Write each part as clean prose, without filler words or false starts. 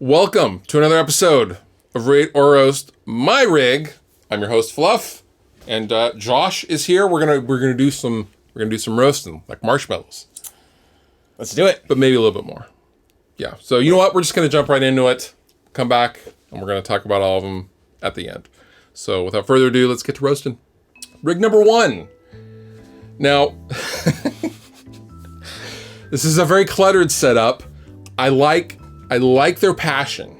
Welcome to another episode of Rate or Roast My Rig. I'm your host Fluff, and Josh is here. We're gonna do some roasting like marshmallows. Let's do it. But maybe a little bit more. Yeah. So you know what? We're just gonna jump right into it. Come back, and we're gonna talk about all of them at the end. So without further ado, let's get to roasting. Rig number 1. Now, this is a very cluttered setup. I like their passion.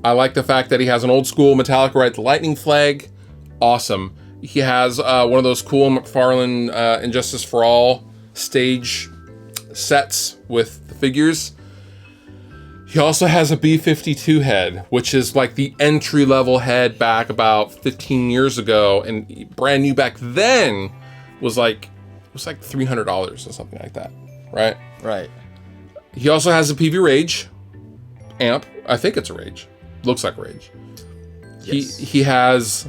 I like the fact that he has an old school Metallica Ride the Lightning flag. Awesome. He has one of those cool McFarlane Injustice for All stage sets with the figures. He also has a B-52 head, which is like the entry-level head back about 15 years ago, and brand new back then was like $300 or something like that, right? Right. He also has a PV Rage amp. I think it's a Rage. Looks like a Rage. Yes. He has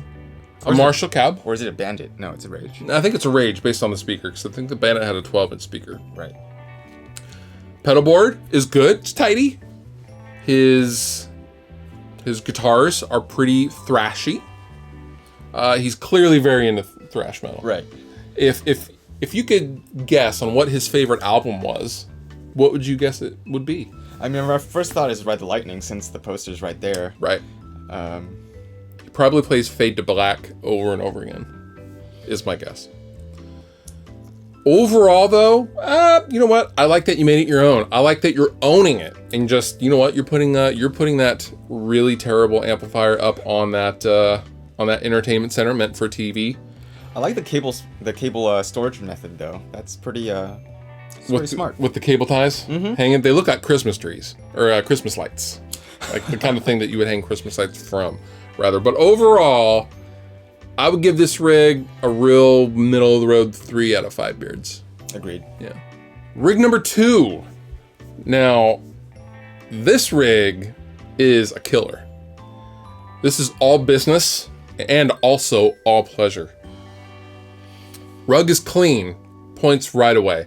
a Marshall cab. Or is it a Bandit? No, it's a Rage. I think it's a Rage based on the speaker, because I think the Bandit had a 12-inch speaker. Right. Pedal board is good. It's tidy. His guitars are pretty thrashy. He's clearly very into thrash metal. Right. If you could guess on what his favorite album was, what would you guess it would be? I mean, my first thought is Ride the Lightning, since the poster's right there. Right. He probably plays Fade to Black over and over again, is my guess. Overall, though, you know what? I like that you made it your own. I like that you're owning it, and just, you know what? You're putting that really terrible amplifier up on that entertainment center meant for TV. I like the cable storage method, though. That's pretty smart. With the cable ties hanging, they look like Christmas trees or Christmas lights, like the kind of thing that you would hang Christmas lights from, rather. But overall, I would give this rig a real middle of the road 3 out of 5 beards. Agreed. Yeah. Rig number 2. Now, this rig is a killer. This is all business and also all pleasure. Rug is clean, points right away.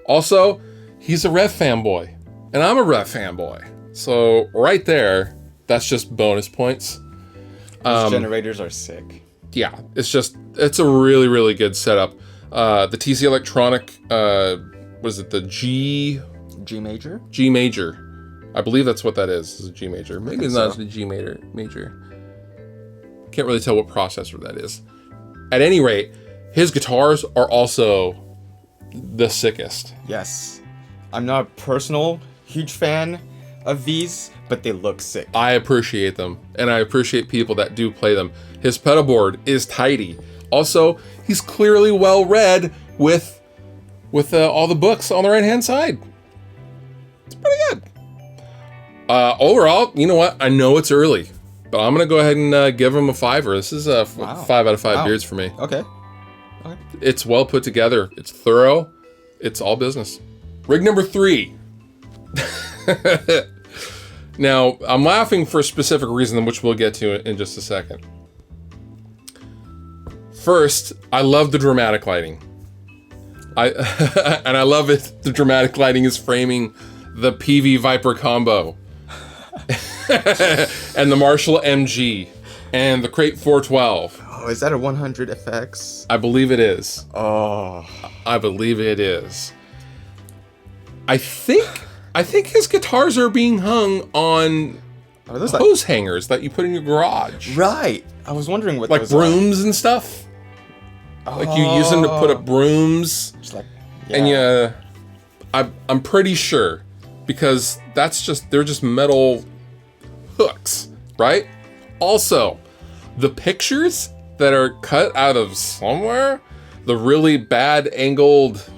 Also, he's a Rev fanboy, and I'm a Rev fanboy. So right there, that's just bonus points. Those generators are sick. Yeah, it's a really, really good setup. The TC Electronic, was it the G major? G major. I believe that's what that is a G major. Maybe it's not the G major. Can't really tell what processor that is. At any rate, his guitars are also the sickest. Yes. I'm not a personal huge fan of these, but they look sick. I appreciate them, and I appreciate people that do play them. His pedal board is tidy. Also, he's clearly well read with all the books on the right-hand side. It's pretty good. Overall, you know what? I know it's early, but I'm going to go ahead and give him a 5-er. This is a 5 out of 5 beards for me. Okay. It's well put together. It's thorough. It's all business. Rig number 3. Now, I'm laughing for a specific reason, which we'll get to in just a second. First, I love the dramatic lighting. I love it. The dramatic lighting is framing the PV Viper combo and the Marshall MG and the Crate 412. Oh, is that a 100 FX? I believe it is. Oh, I believe it is. I think his guitars are being hung on hose hangers that you put in your garage. Right. I was wondering what like those brooms and stuff. Like you use them to put up brooms. Just like, yeah. And I'm pretty sure, because they're just metal hooks, right? Also, the pictures that are cut out of somewhere, the really bad angled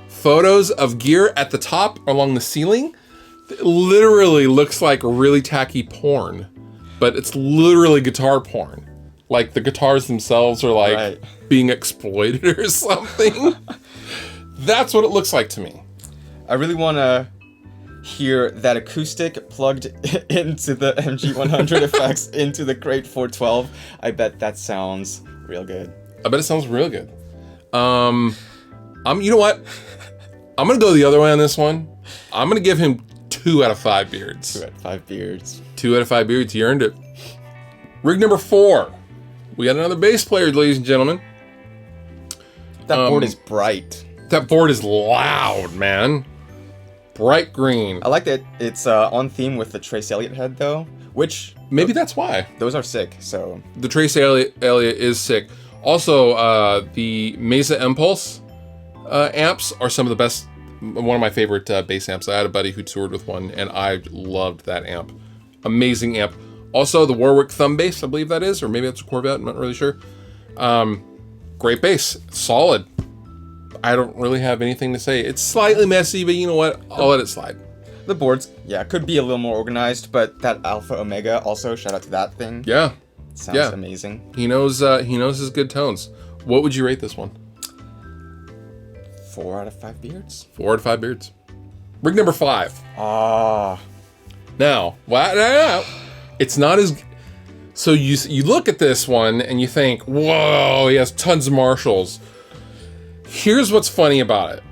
photos of gear at the top along the ceiling, it literally looks like really tacky porn, but it's literally guitar porn. Like the guitars themselves are like being exploited or something. That's what it looks like to me. I really want to hear that acoustic plugged into the MG100 effects into the Crate 412. I bet that sounds real good. I bet it sounds real good. You know what? I'm gonna go the other way on this one. I'm gonna give him 2 out of 5 beards. 2 out of 5 beards. 2 out of 5 beards. You earned it. Rig number 4. We got another bass player, ladies and gentlemen. That board is bright. That board is loud, man. Bright green. I like that it's on theme with the Trace Elliott head, though, which... Maybe that's why. Those are sick, so... The Trace Elliott is sick. Also, the Mesa Impulse amps are some of the best... One of my favorite bass amps. I had a buddy who toured with one, and I loved that amp. Amazing amp. Also, the Warwick Thumb bass, I believe that is, or maybe it's a Corvette, I'm not really sure. Great bass. Solid. I don't really have anything to say. It's slightly messy, but you know what? I'll let it slide. The boards, yeah, could be a little more organized, but that Alpha Omega also, shout out to that thing. Yeah. Sounds amazing. He knows his good tones. What would you rate this one? 4 out of 5 beards. 4 out of 5 beards. Rig number 5. Ah. Now, it's not as... So you look at this one and you think, whoa, he has tons of Marshalls. Here's what's funny about it.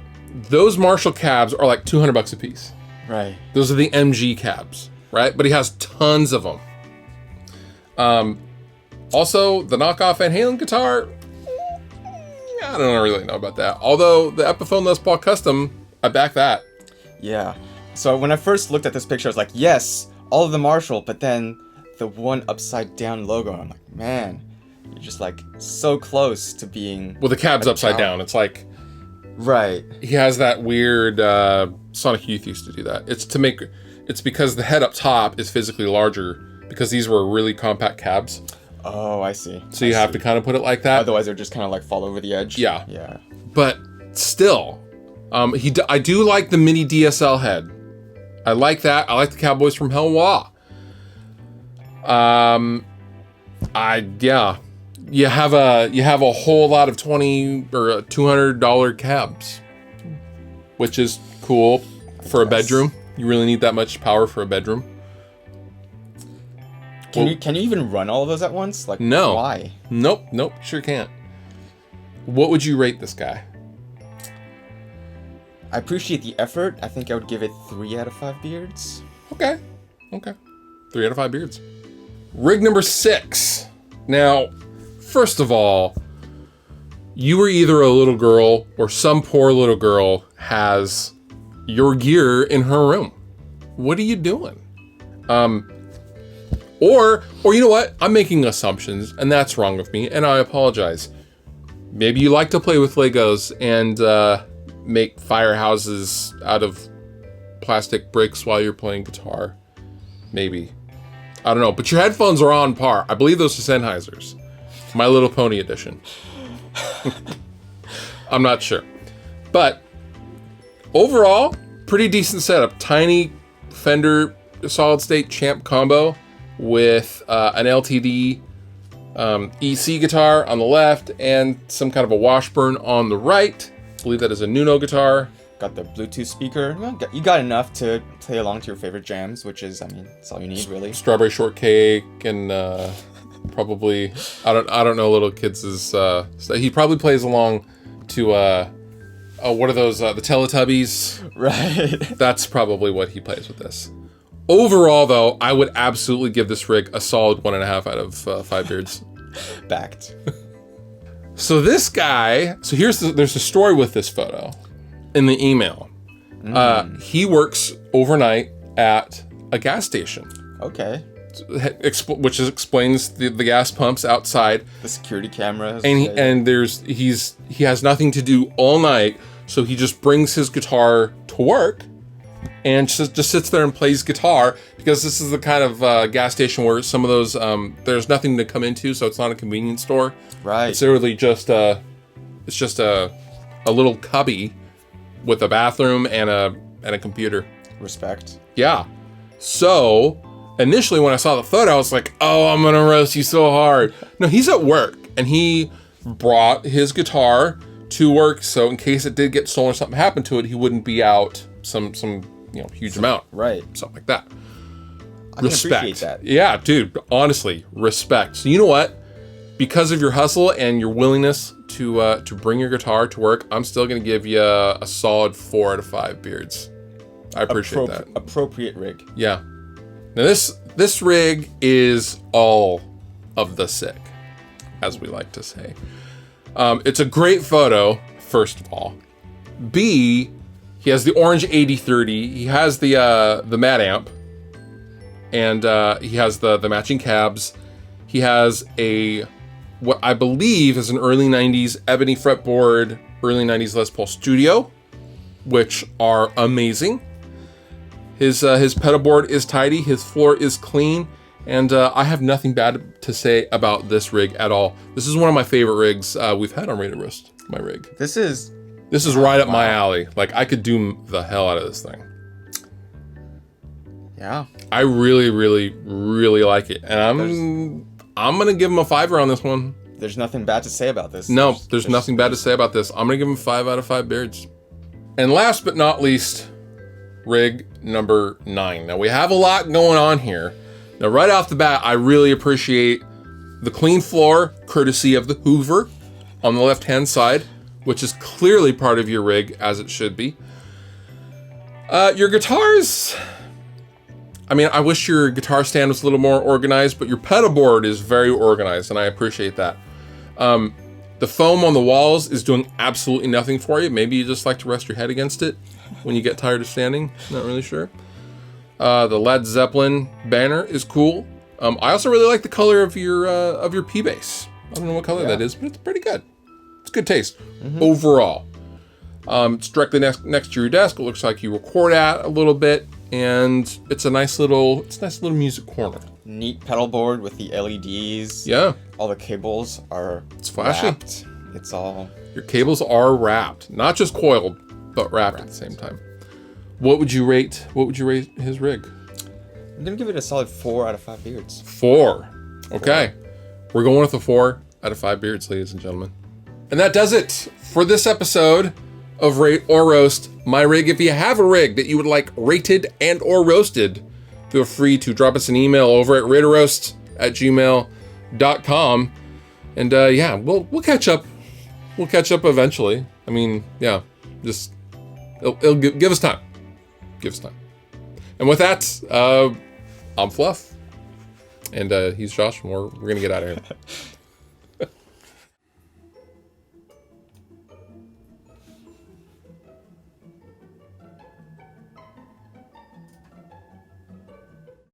Those Marshall cabs are like $200 a piece. Right. Those are the MG cabs, right? But he has tons of them. Also, the knockoff Van Halen guitar, I don't really know about that. Although the Epiphone Les Paul Custom, I back that. Yeah. So when I first looked at this picture, I was like, yes, all of the Marshall, but then the one upside down logo, I'm like, man, you're just like so close to being... Well, the cab's upside down. It's like... Right. He has that weird... Sonic Youth used to do that. It's because the head up top is physically larger because these were really compact cabs. Oh, I see. So you have to kind of put it like that. Otherwise, they're just kind of like fall over the edge. Yeah. Yeah. But still, I do like the mini DSL head. I like that. I like the Cowboys from Hell Wah. You have a whole lot of $20 or $200 cabs, which is cool for a bedroom. You really need that much power for a bedroom. Can you even run all of those at once? Like, no. Why? Nope, sure can't. What would you rate this guy? I appreciate the effort. I think I would give it 3 out of 5 beards. Okay. 3 out of 5 beards. Rig number 6. Now, first of all, you were either a little girl or some poor little girl has your gear in her room. What are you doing? Or you know what? I'm making assumptions, and that's wrong with me, and I apologize. Maybe you like to play with Legos and make firehouses out of plastic bricks while you're playing guitar. Maybe. I don't know, but your headphones are on par. I believe those are Sennheisers. My Little Pony edition. I'm not sure. But overall, pretty decent setup. Tiny Fender solid state Champ combo with an LTD EC guitar on the left and some kind of a Washburn on the right. I believe that is a Nuno guitar. Got the Bluetooth speaker. You got enough to play along to your favorite jams, which is, I mean, that's all you need, really. Strawberry shortcake and probably I don't know little kids' he probably plays along to what are those the Teletubbies? Right. That's probably what he plays with this. Overall, though, I would absolutely give this rig a solid 1.5 out of 5 beards. Backed. So this guy, there's a story with this photo in the email. He works overnight at a gas station. Okay. Which explains the gas pumps outside. The security cameras. And he has nothing to do all night, so he just brings his guitar to work and just sits there and plays guitar because this is the kind of gas station where some of those there's nothing to come into, so it's not a convenience store. Right. It's literally just a little cubby with a bathroom and a computer. Respect. Yeah. So initially when I saw the photo, I was like, oh, I'm gonna roast you so hard. No, he's at work and he brought his guitar to work, so in case it did get stolen or something happened to it, he wouldn't be out some huge amount. Right. Something like that. I respect. Can appreciate that. Yeah, dude, honestly, respect. So you know what? Because of your hustle and your willingness to bring your guitar to work, I'm still gonna give you a solid 4 out of 5 beards. I appreciate that. Appropriate rig. Yeah. Now this rig is all of the sick, as we like to say. It's a great photo, first of all. B, he has the orange 8030. He has the Mad Amp, and he has the matching cabs. He has what I believe is an early 90s ebony fretboard, early 90s Les Paul Studio, which are amazing. His pedal board is tidy, his floor is clean, and I have nothing bad to say about this rig at all. This is one of my favorite rigs we've had on Rate Roast, my rig. This is right up my alley. Like, I could do the hell out of this thing. Yeah. I really, really, really like it. And I'm going to give him a 5 on this one. There's nothing bad to say about this. No, there's nothing bad to say about this. I'm going to give him 5 out of 5 beards. And last but not least, rig number 9. Now, we have a lot going on here. Now, right off the bat, I really appreciate the clean floor, courtesy of the Hoover on the left-hand side, which is clearly part of your rig, as it should be. Your guitars... I mean, I wish your guitar stand was a little more organized, but your pedal board is very organized, and I appreciate that. The foam on the walls is doing absolutely nothing for you. Maybe you just like to rest your head against it when you get tired of standing. Not really sure. The Led Zeppelin banner is cool. I also really like the color of your P bass. I don't know what color that is, but it's pretty good. It's good taste overall. It's directly next to your desk. It looks like you record at a little bit, and it's a nice little music corner. Neat pedal board with the LEDs. Yeah. All the cables are flashy. wrapped. It's all... Your cables are wrapped, not just coiled, but wrapped at the same time. What would you rate his rig? I'm gonna give it a solid 4 out of 5 beards. 4. Okay. We're going with a 4 out of 5 beards, ladies and gentlemen. And that does it for this episode of Rate or Roast My Rig. If you have a rig that you would like rated and or roasted, feel free to drop us an email over at rateorroast@gmail.com. And yeah, we'll catch up. We'll catch up eventually. I mean, yeah, just it'll give us time. Give us time. And with that, I'm Fluff, and he's Josh, and we're gonna get out of here.